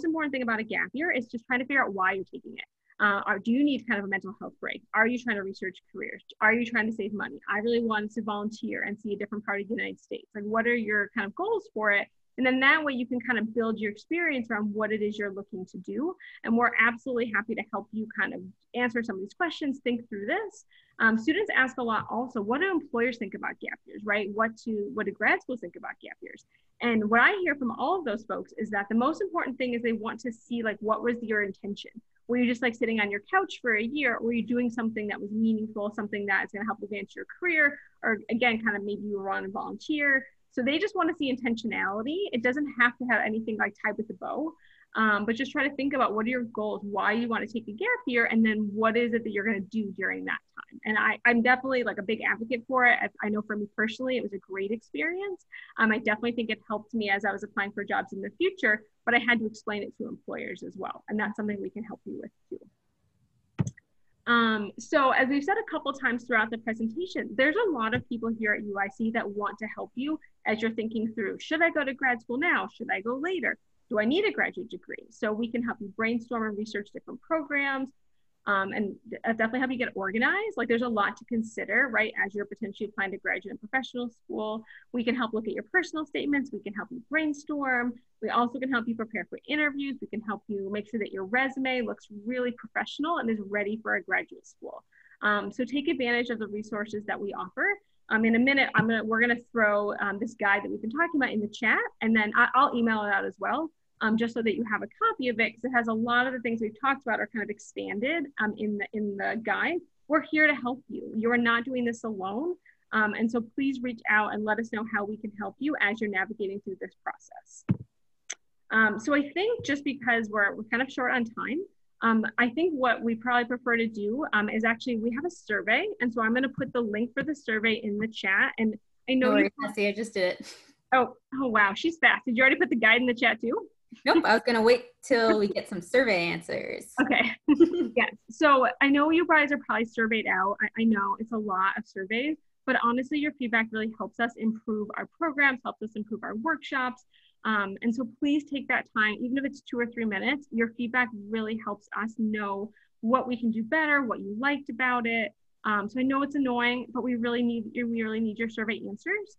important thing about a gap year is just trying to figure out why you're taking it. Or do you need kind of a mental health break? Are you trying to research careers? Are you trying to save money? I really wanted to volunteer and see a different part of the United States. Like, what are your kind of goals for it? And then that way you can kind of build your experience around what it is you're looking to do. And we're absolutely happy to help you kind of answer some of these questions, think through this. Students ask a lot also, what do employers think about gap years, right? What do grad schools think about gap years? And what I hear from all of those folks is that the most important thing is they want to see like, what was your intention? Were you just like sitting on your couch for a year? Or were you doing something that was meaningful, something that is going to help advance your career? Or again, kind of maybe you were on a volunteer. So they just want to see intentionality. It doesn't have to have anything like tied with a bow, but just try to think about what are your goals, why you want to take a gap year, and then what is it that you're going to do during that time. And I'm definitely like a big advocate for it. I know for me personally, it was a great experience. I definitely think it helped me as I was applying for jobs in the future, but I had to explain it to employers as well. And that's something we can help you with too. So as we've said a couple times throughout the presentation, there's a lot of people here at UIC that want to help you as you're thinking through, should I go to grad school now? Should I go later? Do I need a graduate degree? So we can help you brainstorm and research different programs, and definitely help you get organized. Like there's a lot to consider, right? As you're potentially applying to graduate and professional school, we can help look at your personal statements. We can help you brainstorm. We also can help you prepare for interviews. We can help you make sure that your resume looks really professional and is ready for a graduate school. So take advantage of the resources that we offer. In a minute, we're gonna throw this guide that we've been talking about in the chat, and then I'll email it out as well. Just so that you have a copy of it, because it has a lot of the things we've talked about are kind of expanded in the guide. We're here to help you. You are not doing this alone. And so please reach out and let us know how we can help you as you're navigating through this process. So I think just because we're kind of short on time, I think what we probably prefer to do is actually, we have a survey. And so I'm gonna put the link for the survey in the chat. And I know I just did it. Oh, wow, she's fast. Did you already put the guide in the chat too? Nope, I was gonna wait till we get some survey answers. Okay, yes. So I know you guys are probably surveyed out. I know it's a lot of surveys, but honestly, your feedback really helps us improve our programs, helps us improve our workshops. And so please take that time, even if it's 2 or 3 minutes, your feedback really helps us know what we can do better, what you liked about it. So I know it's annoying, but we really need your survey answers.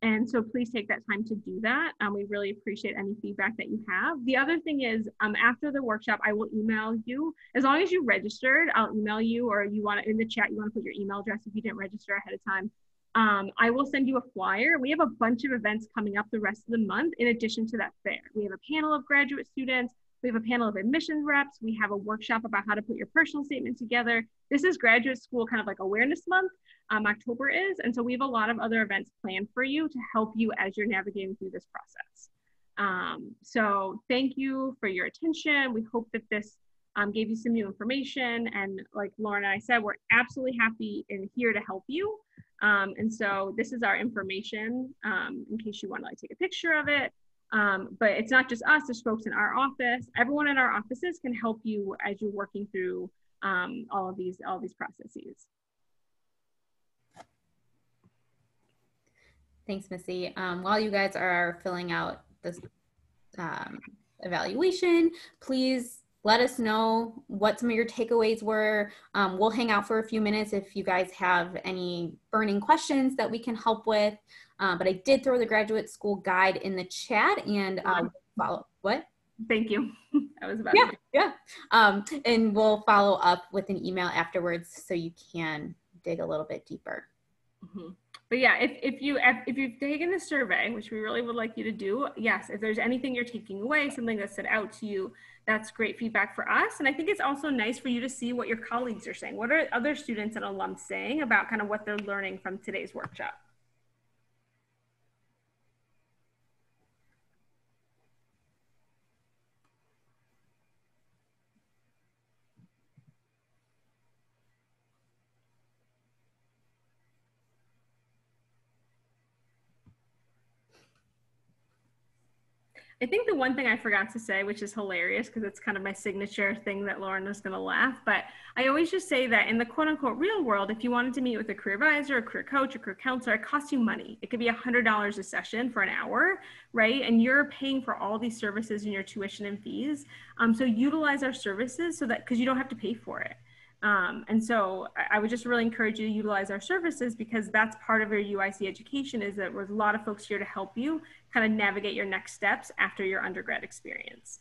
And so please take that time to do that. We really appreciate any feedback that you have. The other thing is, after the workshop, I will email you. As long as you registered, I'll email you, or you want to, in the chat, you want to put your email address if you didn't register ahead of time. I will send you a flyer. We have a bunch of events coming up the rest of the month in addition to that fair. We have a panel of graduate students. We have a panel of admissions reps. We have a workshop about how to put your personal statement together. This is graduate school kind of like awareness month. October is. And so we have a lot of other events planned for you to help you as you're navigating through this process. So thank you for your attention. We hope that this gave you some new information. And like Lauren and I said, we're absolutely happy and here to help you. And so this is our information in case you want to like take a picture of it. But it's not just us, there's folks in our office. Everyone in our offices can help you as you're working through all of these processes. Thanks, Missy. While you guys are filling out this evaluation, please let us know what some of your takeaways were. We'll hang out for a few minutes if you guys have any burning questions that we can help with. But I did throw the graduate school guide in the chat, and follow. What? Thank you. I was about to. Yeah. And we'll follow up with an email afterwards so you can dig a little bit deeper. Mm-hmm. But yeah, if you've taken the survey, which we really would like you to do, yes, if there's anything you're taking away, something that stood out to you, that's great feedback for us. And I think it's also nice for you to see what your colleagues are saying. What are other students and alums saying about kind of what they're learning from today's workshop? I think the one thing I forgot to say, which is hilarious because it's kind of my signature thing that Lauren is going to laugh, but I always just say that in the quote unquote real world, if you wanted to meet with a career advisor, a career coach, a career counselor, it costs you money. It could be $100 a session for an hour, right? And you're paying for all these services and your tuition and fees. So utilize our services so that, because you don't have to pay for it. And so I would just really encourage you to utilize our services because that's part of your UIC education is that there's a lot of folks here to help you kind of navigate your next steps after your undergrad experience.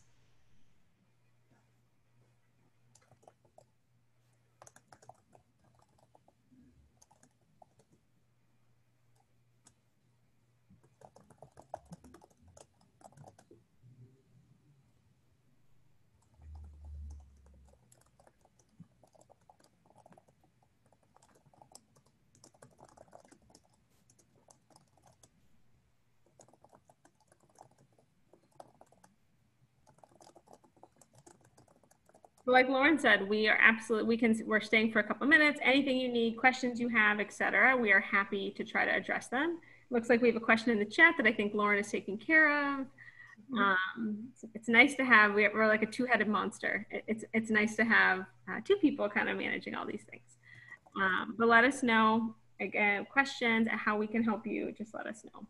Like Lauren said, we are absolutely, we're staying for a couple of minutes. Anything you need, questions you have, etc. We are happy to try to address them. Looks like we have a question in the chat that I think Lauren is taking care of. It's nice to have, we're like a two-headed monster. It's nice to have two people kind of managing all these things. But let us know, again, questions and how we can help you, just let us know.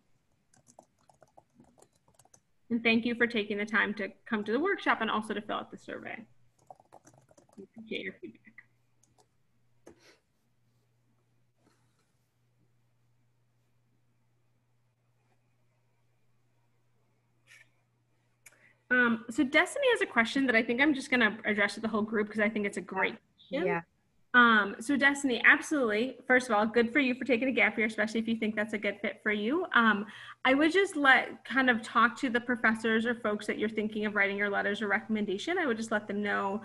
And thank you for taking the time to come to the workshop and also to fill out the survey. We appreciate your feedback. So Destiny has a question that I think I'm just going to address to the whole group because I think it's a great question. Yeah. So Destiny, absolutely. First of all, good for you for taking a gap year, especially if you think that's a good fit for you. I would just kind of talk to the professors or folks that you're thinking of writing your letters or recommendation. I would just let them know,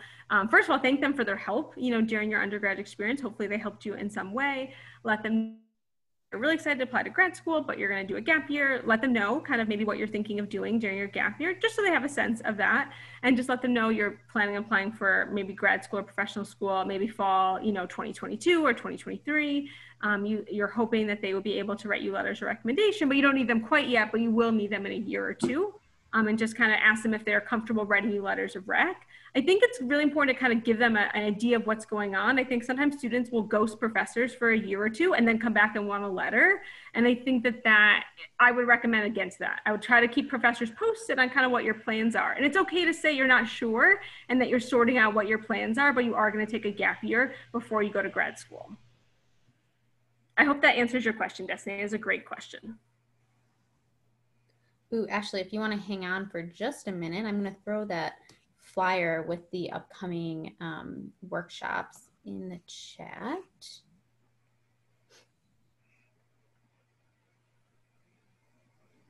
first of all, thank them for their help, during your undergrad experience. Hopefully they helped you in some way. Let them you're really excited to apply to grad school, but you're going to do a gap year. Let them know kind of maybe what you're thinking of doing during your gap year, just so they have a sense of that. And just let them know you're planning on applying for maybe grad school or professional school, maybe fall, 2022 or 2023. You're hoping that they will be able to write you letters of recommendation, but you don't need them quite yet, but you will need them in a year or two. And just kind of ask them if they're comfortable writing you letters of rec. I think it's really important to kind of give them an idea of what's going on. I think sometimes students will ghost professors for a year or two and then come back and want a letter. And I think that I would recommend against that. I would try to keep professors posted on kind of what your plans are. And it's okay to say you're not sure and that you're sorting out what your plans are, but you are going to take a gap year before you go to grad school. I hope that answers your question, Destiny. It's a great question. Ooh, Ashley, if you want to hang on for just a minute, I'm going to throw that flyer with the upcoming workshops in the chat.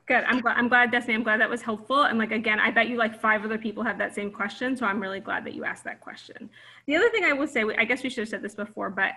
Good. I'm glad, Destiny. I'm glad that was helpful. And again, I bet you 5 other people have that same question. So I'm really glad that you asked that question. The other thing I will say, I guess we should have said this before, but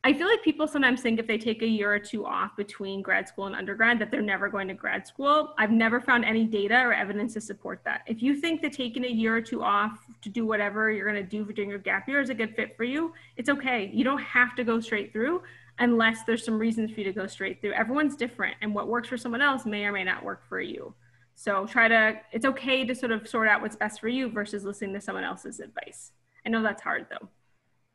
I feel like people sometimes think if they take a year or two off between grad school and undergrad that they're never going to grad school. I've never found any data or evidence to support that. If you think that taking a year or two off to do whatever you're going to do during your gap year is a good fit for you, it's okay. You don't have to go straight through unless there's some reasons for you to go straight through. Everyone's different, and what works for someone else may or may not work for you. So it's okay to sort of sort out what's best for you versus listening to someone else's advice. I know that's hard though.